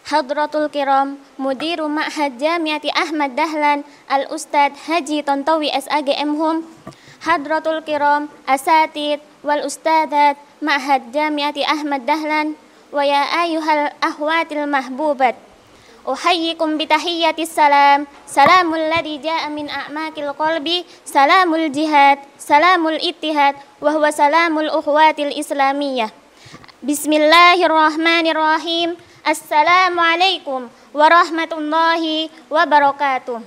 Hadratul Kiram, Mudiru Ma'had Jamiati Ahmad Dahlan, Al-Ustad Haji Tontowi SAGM Hum, Hadratul Kiram, Asatid wal Ustadat Ma'had Jamiati Ahmad Dahlan, wa ya ayyuhal ahwatil mahbubat, uhayyikum bitahiyyatis salam, salamul ladzi jaa min a'maqil qalbi, salamul jihad, salamul ittihad, wa huwa salamul ukhuwatil islamiyah. Bismillahirrahmanirrahim. Assalamualaikum warahmatullahi wabarakatuh.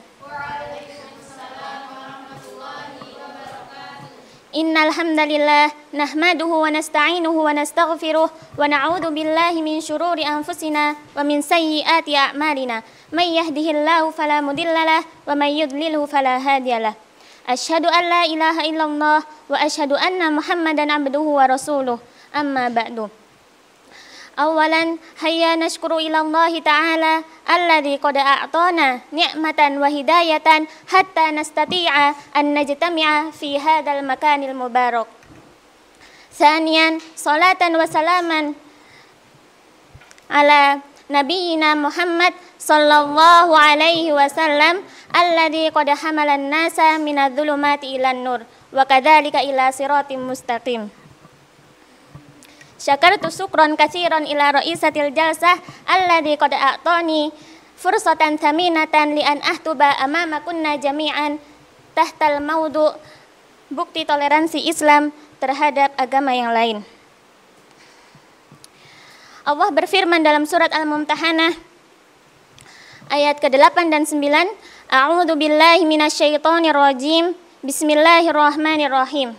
Innal hamdalillah nahmaduhu wa nasta'inuhu wa nastaghfiruh wa na'udzu billahi min shururi anfusina wa min sayyiati a'malina. May yahdihillahu fala mudhillalah wa may yudlilhu fala hadiyalah. Asyhadu an la ilaha illallah wa asyhadu anna Muhammadan abduhu wa rasuluh. Amma ba'du. Awalan hayya nashkuru ila Allah ta'ala alladzi qad a'tana ni'matan wa hidayatan hatta nastati'a an najtami'a fi hadzal makanil mubarak. Tsaniyan salatan wa salaman ala nabiyyina Muhammad sallallahu alaihi wasallam alladzi qad hamalan nasa minadh-dhulumati ilan nur wa kadzalika ila siratim mustaqim. Syakartu syukran katsiran ila raisatil jalsah alladzi qad a'tani fursatan thaminatan li an ahtuba amama kunna jami'an tahtal maudu' bukti toleransi Islam terhadap agama yang lain. Allah berfirman dalam surat Al-Mumtahanah ayat ke-8 dan 9, A'udzu billahi minasyaitonir rajim. Bismillahirrahmanirrahim.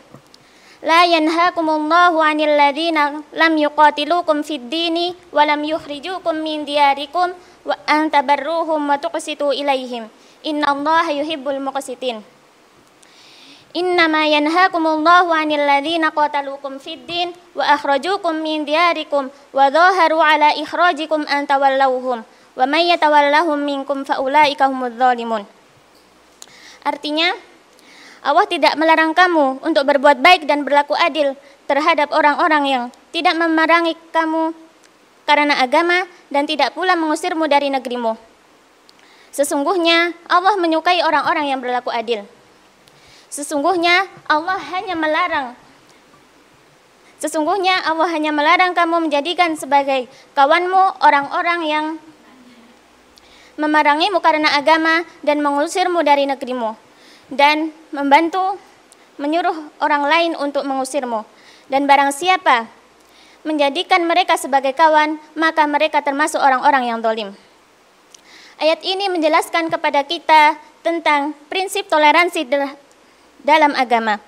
La yanhakumullahu 'anil ladzina lam yuqatilukum fid dini wa lam yukhrijukum min diyarikum wa an tabarruhum wa tuqsitu ilaihim. Innallaha yuhibbul muqsitin. Innama yanhakumullahu 'anil ladzina qataluukum fid din wa akhrajukum min diyarikum wa dhaharu 'ala ikhrajikum an tawallawhum wa may yatawallahum minkum fa ulaika humudz zalimun. Artinya, Allah tidak melarang kamu untuk berbuat baik dan berlaku adil terhadap orang-orang yang tidak memerangi kamu karena agama dan tidak pula mengusirmu dari negerimu. Sesungguhnya Allah menyukai orang-orang yang berlaku adil. Sesungguhnya Allah hanya melarang kamu menjadikan sebagai kawanmu orang-orang yang memerangimu karena agama dan mengusirmu dari negerimu, dan menyuruh orang lain untuk mengusirmu. Dan barang siapa menjadikan mereka sebagai kawan, maka mereka termasuk orang-orang yang zalim. Ayat ini menjelaskan kepada kita tentang prinsip toleransi dalam agama.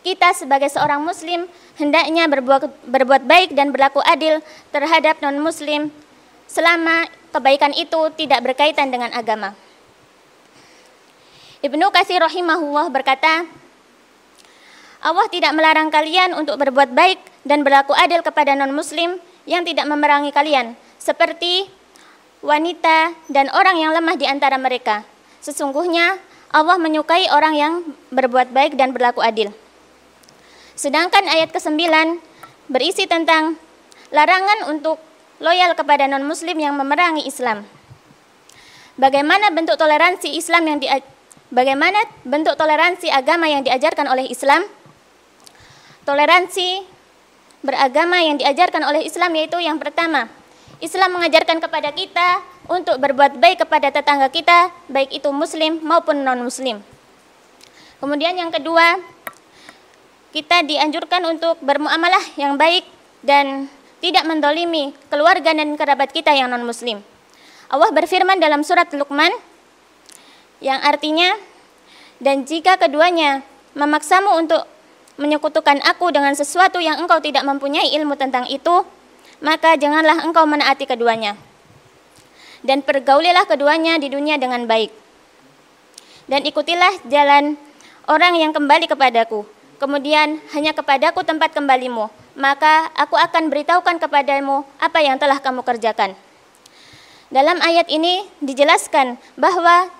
Kita sebagai seorang muslim hendaknya berbuat baik dan berlaku adil terhadap non-muslim selama kebaikan itu tidak berkaitan dengan agama. Ibnu Katsir rahimahullah berkata, Allah tidak melarang kalian untuk berbuat baik dan berlaku adil kepada non-muslim yang tidak memerangi kalian, seperti wanita dan orang yang lemah di antara mereka. Sesungguhnya Allah menyukai orang yang berbuat baik dan berlaku adil. Sedangkan ayat ke-9 berisi tentang larangan untuk loyal kepada non-muslim yang memerangi Islam. Bagaimana bentuk toleransi agama yang diajarkan oleh Islam? Toleransi beragama yang diajarkan oleh Islam yaitu yang pertama, Islam mengajarkan kepada kita untuk berbuat baik kepada tetangga kita, baik itu muslim maupun non-muslim. Kemudian yang kedua, kita dianjurkan untuk bermuamalah yang baik dan tidak mendolimi keluarga dan kerabat kita yang non-muslim. Allah berfirman dalam surat Luqman yang artinya, dan jika keduanya memaksamu untuk menyekutukan aku dengan sesuatu yang engkau tidak mempunyai ilmu tentang itu, maka janganlah engkau menaati keduanya. Dan pergaulilah keduanya di dunia dengan baik. Dan ikutilah jalan orang yang kembali kepadaku. Kemudian hanya kepadaku tempat kembalimu, maka aku akan beritahukan kepadamu apa yang telah kamu kerjakan. Dalam ayat ini dijelaskan bahwa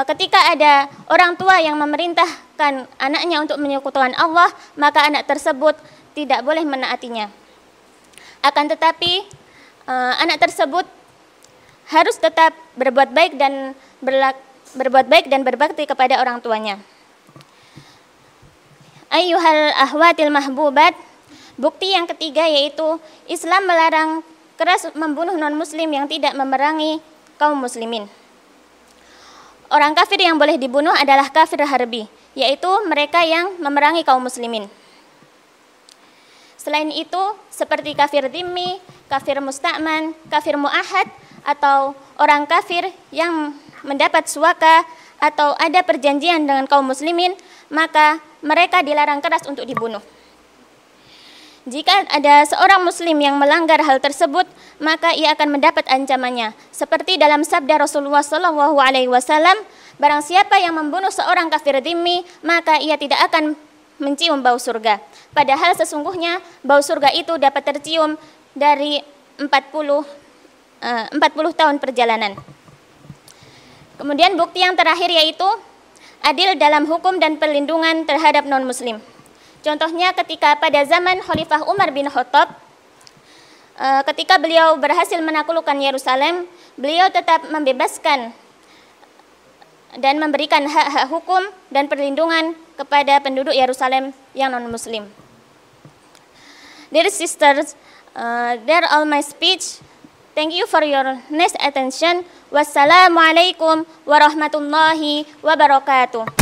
ketika ada orang tua yang memerintahkan anaknya untuk menyekutukan Allah, maka anak tersebut tidak boleh menaatinya. Akan tetapi anak tersebut harus tetap berbuat baik dan berbakti kepada orang tuanya. Ayyuhal ahwatil mahbubat, bukti yang ketiga yaitu Islam melarang keras membunuh non-muslim yang tidak memerangi kaum muslimin. Orang kafir yang boleh dibunuh adalah kafir harbi, yaitu mereka yang memerangi kaum muslimin. Selain itu, seperti kafir dhimmi, kafir musta'man, kafir mu'ahad, atau orang kafir yang mendapat suaka atau ada perjanjian dengan kaum muslimin, maka mereka dilarang keras untuk dibunuh. Jika ada seorang muslim yang melanggar hal tersebut, maka ia akan mendapat ancamannya. Seperti dalam sabda Rasulullah SAW, barang siapa yang membunuh seorang kafir dhimmi, maka ia tidak akan mencium bau surga. Padahal sesungguhnya bau surga itu dapat tercium dari 40 tahun perjalanan. Kemudian bukti yang terakhir yaitu adil dalam hukum dan perlindungan terhadap non-muslim. Contohnya ketika pada zaman Khalifah Umar bin Khattab, ketika beliau berhasil menaklukkan Yerusalem, beliau tetap membebaskan dan memberikan hak-hak hukum dan perlindungan kepada penduduk Yerusalem yang non-muslim. Dear sisters, there all my speech. Thank you for your nice attention. Wassalamualaikum warahmatullahi wabarakatuh.